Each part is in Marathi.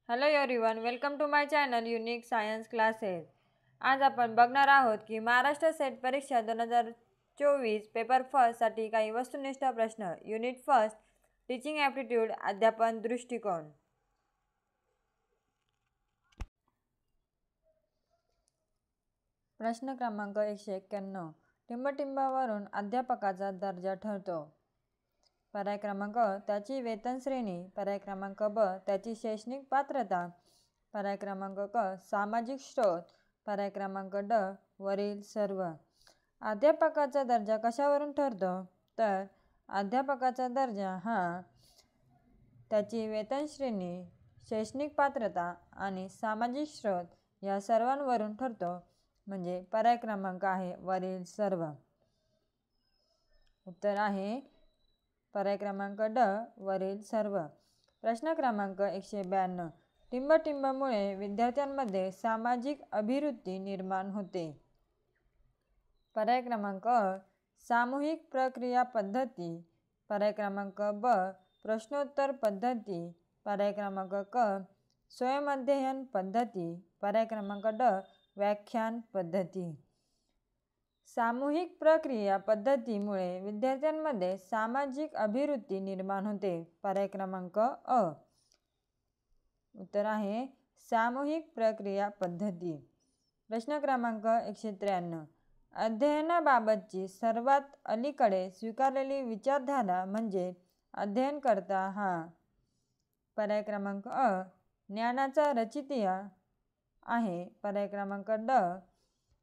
Hello everyone, welcome to my channel unique science classes. आज आपण बघणार आहोत की महाराष्ट्र सेट परीक्षा 2024 पेपर फर्स्टसाठी काही वस्तुनिष्ठ प्रश्न। युनिट फर्स्ट, टीचिंग ॲप्टिट्यूड, अध्यापन दृष्टिकोन। प्रश्न क्रमांक 191, टिंबटिंबावरून अध्यापकाचा दर्जा ठरतो। पर्याय क्रमांक अ, त्याची वेतन श्रेणी। पर्याय क्रमांक ब, त्याची शैक्षणिक पात्रता। पर्याय क्रमांक क, सामाजिक स्रोत। पर्याय क्रमांक ड, वरील सर्व। अध्यापकाचा दर्जा कशावरून ठरतो? तर अध्यापकाचा दर्जा हा त्याची वेतन श्रेणी, शैक्षणिक पात्रता आणि सामाजिक स्रोत या सर्वांवरून ठरतो। म्हणजे पर्याय क्रमांक आहे वरील सर्व। उत्तर आहे पर्याय क्रमांक ड, वरील सर्व। प्रश्न क्रमांक 192, टिंबटिंबामुळे विद्यार्थ्यांमध्ये सामाजिक अभिवृत्ती निर्माण होते। पर्याय क्रमांक अ, सामूहिक प्रक्रिया पद्धती। पर्याय क्रमांक ब, प्रश्नोत्तर पद्धती। पर्याय क्रमांक क, स्वयंअध्ययन पद्धती। पर्याय क्रमांक ड, व्याख्यान पद्धती। सामूहिक प्रक्रिया पद्धतीमुळे विद्यार्थ्यांमध्ये सामाजिक अभिवृत्ती निर्माण होते। पर्याय क्रमांक अ। उत्तर आहे सामूहिक प्रक्रिया पद्धती। प्रश्न क्रमांक 193, अध्ययनाबाबतची सर्वात अलीकडे स्वीकारलेली विचारधारा म्हणजे अध्ययनकर्ता हा। पर्याय क्रमांक अ, ज्ञानाचा रचयिता आहे। पर्याय क्रमांक ड,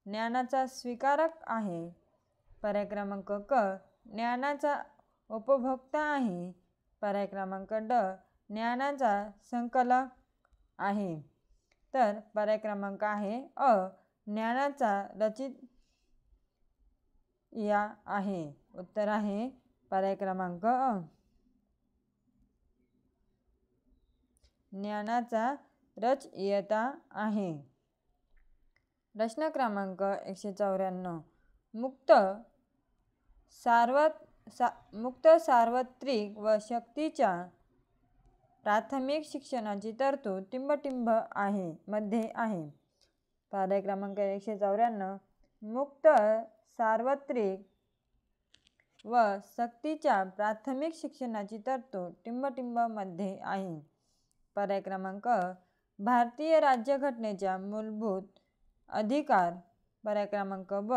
ज्ञानाचा स्वीकारक आहे। पर्याय क्रमांक क, ज्ञानाचा उपभोक्ता आहे। पर्याय क्रमांक ड, ज्ञानाचा संकलक आहे। तर पर्याय क्रमांक आहे अ, ज्ञानाचा रचयिता आहे। उत्तर आहे पर्याय क्रमांक अ, ज्ञानाचा रचयिता आहे। प्रश्न क्रमांक 194, मुक्त सार्वत्रिक व सक्तीच्या प्राथमिक शिक्षणाची तरतूद टिंबटिंब आहे मध्ये आहे। पर्याय क्रमांक 194, मुक्त सार्वत्रिक व सक्तीच्या प्राथमिक शिक्षणाची तरतूद टिंबटिंब मध्ये आहे। पर्याय क्रमांक अ, भारतीय राज्यघटनेच्या मूलभूत अधिकार। पर्याय क्रमांक ब,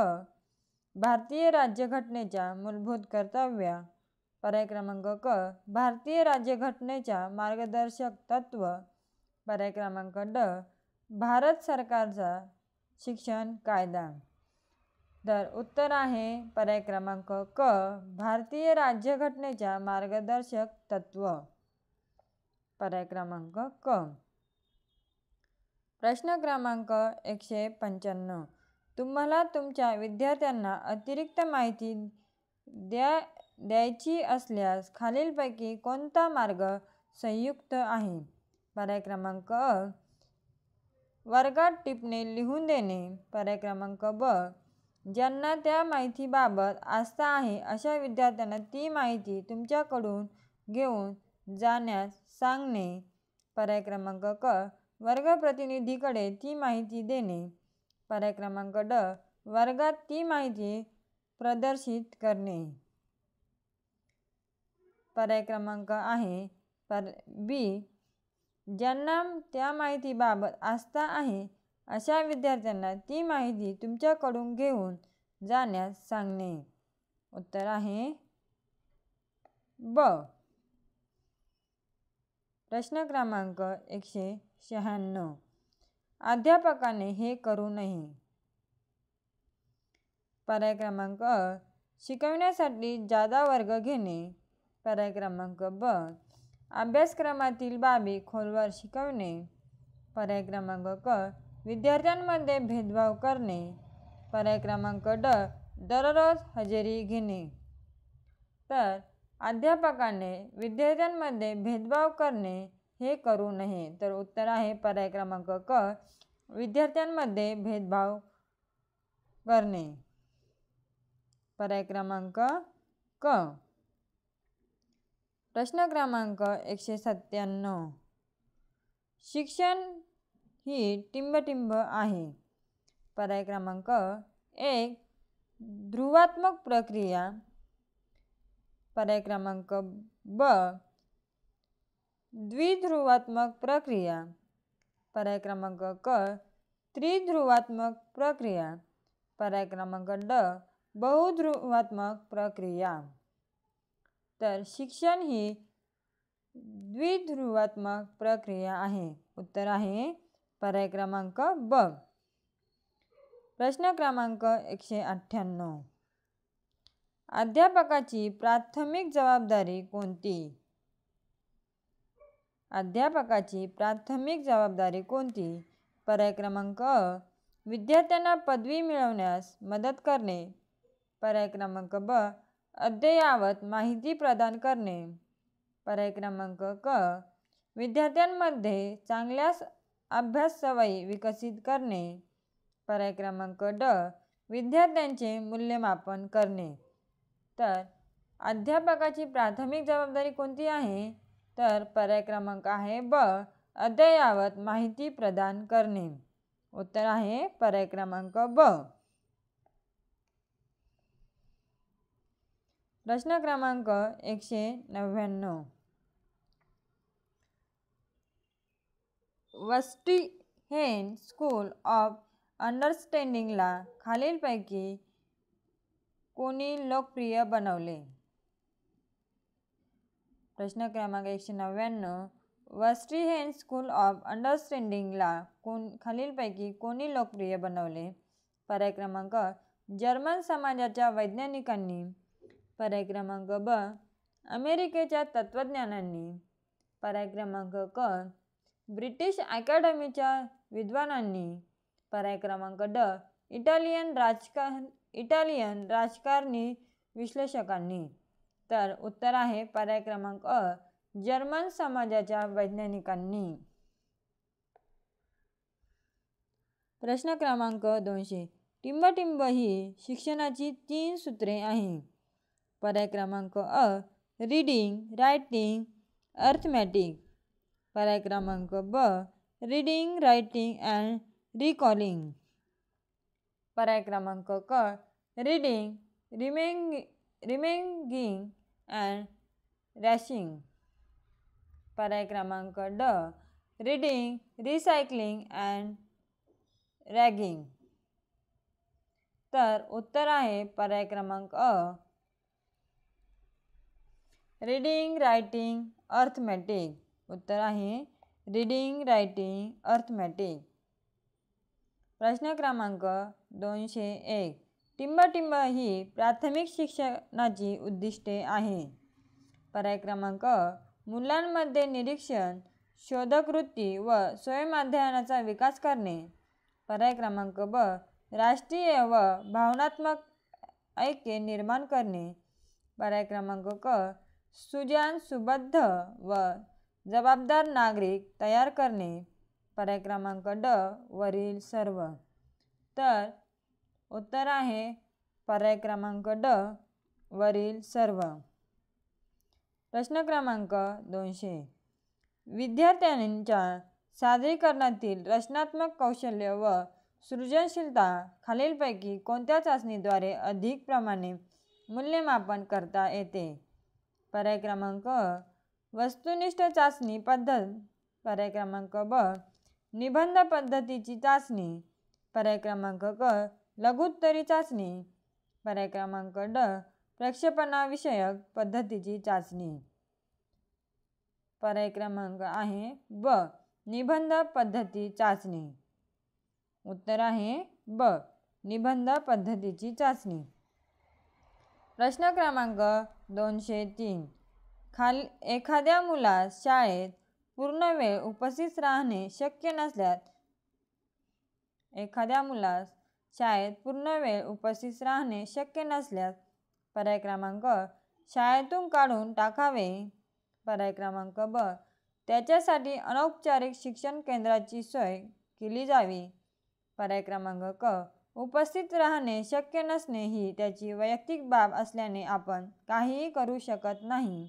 भारतीय राज्यघटनेच्या मूलभूत कर्तव्य। पर्याय क्रमांक क, भारतीय राज्यघटनेच्या मार्गदर्शक तत्व। पर्याय क्रमांक ड, भारत सरकारचा शिक्षण कायदा। तर उत्तर आहे पर्याय क्रमांक क, भारतीय राज्यघटनेच्या मार्गदर्शक तत्व। पर्याय क्रमांक क। प्रश्न क्रमांक 195, तुम्हाला तुमच्या विद्यार्थ्यांना अतिरिक्त माहिती द्यायची असल्यास खालीलपैकी कोणता मार्ग संयुक्त आहे? पर्याय क्रमांक अ, वर्गात टिपणे लिहून देणे। पर्याय क्रमांक ब, ज्यांना त्या माहितीबाबत आस्था आहे अशा विद्यार्थ्यांना ती माहिती तुमच्याकडून घेऊन जाण्यास सांगणे। पर्याय क्रमांक क, वर्गप्रतिनिधीकडे ती माहिती देणे। पर्याय क्रमांक ड, वर्गात ती माहिती प्रदर्शित करणे। पर्याय क्रमांक आहे बी, ज्यांना त्या माहितीबाबत आस्था आहे अशा विद्यार्थ्यांना ती माहिती तुमच्याकडून घेऊन जाण्यास सांगणे। उत्तर आहे ब। प्रश्न क्रमांक 196, अध्यापकाने हे करू नये। पर्याय क्रमांक अ, शिकवण्यासाठी जादा वर्ग घेणे। पर्याय क्रमांक ब, अभ्यासक्रमातील बाबी खोलवर शिकवणे। पर्याय क्रमांक क, विद्यार्थ्यांमध्ये भेदभाव करणे। पर्याय क्रमांक ड, दररोज हजेरी घेणे। तर अध्यापकाने विद्यार्थ्यांमध्ये भेदभाव करणे हे करू नये। तर उत्तर आहे पर्याय क्रमांक क, विद्यार्थ्यांमध्ये भेदभाव करणे। पर्याय क्रमांक क। प्रश्न क्रमांक 197, शिक्षण ही टिंबटिंब आहे. पर्याय क्रमांक 1 ध्रुवात्मक प्रक्रिया. पर्याय क्रमांक ब द्विध्रुवात्मक प्रक्रिया. पर्याय क्रमांक क त्रिध्रुवात्मक प्रक्रिया. पर्याय क्रमांक ड बहुध्रुवात्मक प्रक्रिया. तर शिक्षण ही द्विध्रुवात्मक प्रक्रिया आहे. उत्तर आहे पर्याय क्रमांक ब. प्रश्न क्रमांक 198. अध्यापकाची प्राथमिक जबाबदारी कोणती? अध्यापकाची प्राथमिक जबाबदारी कोणती? पर्याय क्रमांक अ विद्यार्थ्यांना पदवी मिळवण्यास मदत करणे. पर्याय क्रमांक ब अद्ययावत माहिती प्रदान करणे. पर्याय क्रमांक क विद्यार्थ्यांमध्ये चांगल्या अभ्यास सवयी विकसित करणे. पर्याय क्रमांक ड विद्यार्थ्यांचे मूल्यमापन करणे. तर अध्यापकाची प्राथमिक जबाबदारी कोणती आहे? तर पर्याय क्रमांक आहे ब अद्ययावत माहिती प्रदान करणे. उत्तर आहे पर्याय क्रमांक ब. प्रश्न क्रमांक 199. वस्टिहेन स्कूल ऑफ अंडरस्टँडिंगला खालीलपैकी कोणी लोकप्रिय बनवले? प्रश्न क्रमांक 199. वस्टिहेन स्कूल ऑफ अंडरस्टँडिंगला खालीलपैकी कोणी लोकप्रिय बनवले? पर्याय क्रमांक जर्मन समाजाच्या वैज्ञानिकांनी. पर्याय क्रमांक ब अमेरिकेच्या तत्त्वज्ञांनी. पर्याय क्रमांक क ब्रिटिश अकॅडमीच्या विद्वानांनी. पर्याय क्रमांक ड इटालियन राजकारणी विश्लेषकांनी. तर उत्तर आहे पर्याय क्रमांक अ जर्मन समाजाच्या वैज्ञानिकांनी. प्रश्न क्रमांक 200. टिंबटिंब ही शिक्षणाची 3 सूत्रे आहे. पर्याय क्रमांक अ रीडिंग, रायटिंग, अर्थमॅटिक. पर्याय क्रमांक ब रीडिंग, रायटिंग अँड रिकॉलिंग. पर्याय क्रमांक क रीडिंग, रिमेंगिंग अँड रॅशिंग. पर्याय क्रमांक ड रीडिंग, रिसायकलिंग अँड रॅगिंग. तर उत्तर आहे पर्याय क्रमांक अ रीडिंग, रायटिंग, अर्थमॅटिक. उत्तर आहे रीडिंग, रायटिंग, अर्थमॅटिक. प्रश्न क्रमांक 201. टिंबटिंब ही प्राथमिक शिक्षणाची उद्दिष्टे आहे. पर्याय क्रमांक अ मुलांमध्ये निरीक्षण, शोधकवृत्ती व स्वयंअध्ययनाचा विकास करणे. पर्याय क्रमांक ब राष्ट्रीय व भावनात्मक ऐक्य निर्माण करणे. पर्याय क्रमांक क सुजाण, सुबद्ध व जबाबदार नागरिक तयार करणे. पर्याय क्रमांक ड वरील सर्व. तर उत्तर आहे पर्याय क्रमांक ड वरील सर्व. प्रश्न क्रमांक 200. विद्यार्थ्यांच्या सादरीकरणातील रचनात्मक कौशल्य व सृजनशीलता खालीलपैकी कोणत्या चाचणीद्वारे अधिक प्रमाणे मूल्यमापन करता येते? पर्याय क्रमांक अ वस्तुनिष्ठ चाचणी पद्धत. पर्याय क्रमांक ब निबंध पद्धतीची चाचणी. पर्याय क्रमांक क लघुत्तरी चाचणी. पर्याय क्रमांक ड प्रक्षेपणाविषयक पद्धतीची चाचणी. पर्याय क्रमांक आहे ब निबंध पद्धती चाचणी. उत्तर आहे ब निबंध पद्धतीची चाचणी. प्रश्न क्रमांक 203. एखाद्या मुलास शाळेत पूर्ण वेळ उपस्थित राहणे शक्य नसल्यास पर्याय क्रमांक शाळेतून काढून टाकावे. पर्याय क्रमांक ब त्याच्यासाठी अनौपचारिक शिक्षण केंद्राची सोय केली जावी. पर्याय क्रमांक क उपस्थित राहणे शक्य नसणे ही त्याची वैयक्तिक बाब असल्याने आपण काहीही करू शकत नाही.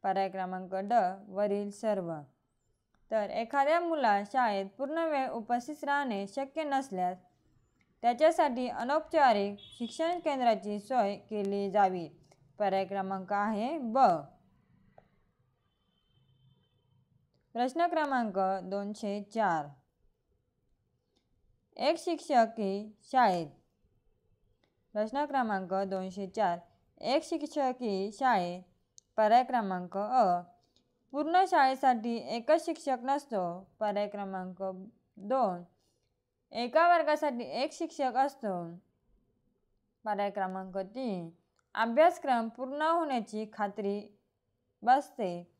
पर्याय क्रमांक ड वरील सर्व. तर एखाद्या मुलास शाळेत पूर्ण वेळ उपस्थित राहणे शक्य नसल्यास त्याच्यासाठी अनौपचारिक शिक्षण केंद्राची सोय केली जावी. पर्याय क्रमांक आहे ब. प्रश्न क्रमांक 204. एक शिक्षकी शाळेत. प्रश्न क्रमांक 204. एक शिक्षकी शाळेत. पर्याय क्रमांक अ. पूर्ण शाळेसाठी एकच शिक्षक नसतो. पर्याय क्रमांक 2. एका वर्गासाठी एक शिक्षक असतो. पर्याय क्रमांक 3. अभ्यासक्रम पूर्ण होण्याची खात्री बसते.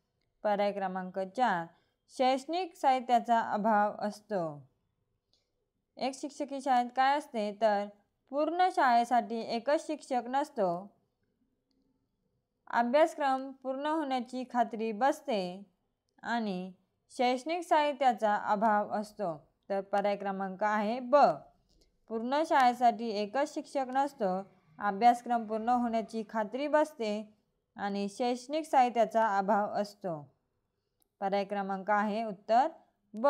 पर्याय क्रमांक 4. शैक्षणिक साहित्याचा अभाव असतो. एक शिक्षकी शाळेत काय असते तर पूर्ण शाळेसाठी एकच शिक्षक नसतो. अभ्यासक्रम पूर्ण होण्याची खात्री बसते आणि शैक्षणिक साहित्याचा अभाव असतो. तर पर्याय क्रमांक आहे ब. पूर्ण शाळेसाठी एकच शिक्षक नसतो. अभ्यासक्रम पूर्ण होण्याची खात्री बसते आणि शैक्षणिक साहित्याचा अभाव असतो. पर्याय क्रमांक आहे उत्तर ब.